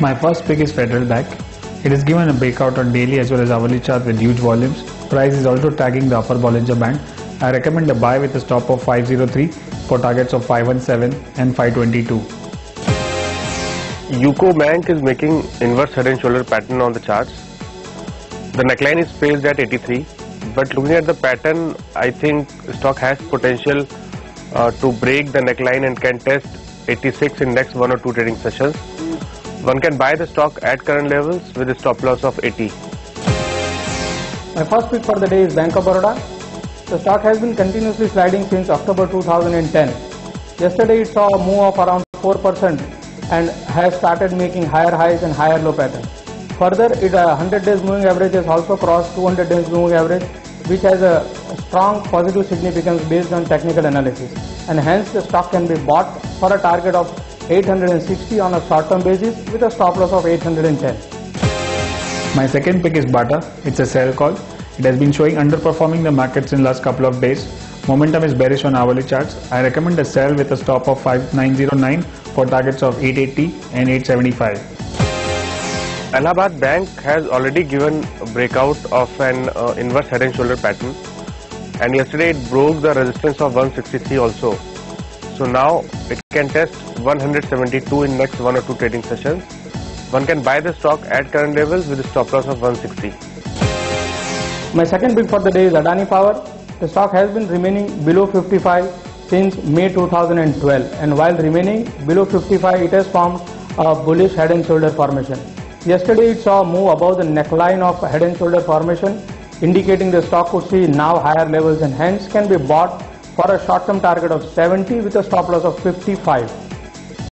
My first pick is Federal Bank. It is given a breakout on daily as well as hourly chart with huge volumes. Price is also tagging the upper Bollinger Band. I recommend a buy with a stop of 503 for targets of 517 and 522. UCO Bank is making inverse head and shoulder pattern on the charts. The neckline is placed at 83, but looking at the pattern, I think stock has potential to break the neckline and can test 86 in next 1 or 2 trading sessions. One can buy the stock at current levels with a stop loss of 80. My first pick for the day is Bank of Baroda. The stock has been continuously sliding since October 2010. Yesterday it saw a move of around 4% and has started making higher highs and higher low pattern. Further, its 100 days moving average has also crossed 200 days moving average, which has a strong positive significance based on technical analysis, and hence the stock can be bought for a target of 860 on a short-term basis with a stop loss of 810. My second pick is Bata. It's a sell call. It has been showing underperforming the markets in last couple of days. Momentum is bearish on hourly charts. I recommend a sell with a stop of 5909 for targets of 880 and 875. Allahabad Bank has already given a breakout of an inverse head and shoulder pattern, and yesterday it broke the resistance of 163 also. So now it can test 172 in next 1 or 2 trading sessions. One can buy the stock at current levels with a stop loss of 160. My second pick for the day is Adani Power. The stock has been remaining below 55 since May 2012, and while remaining below 55, it has formed a bullish head and shoulder formation. Yesterday it saw a move above the neckline of head and shoulder formation, indicating the stock could see now higher levels and hence can be bought for a short-term target of 70 with a stop loss of 55.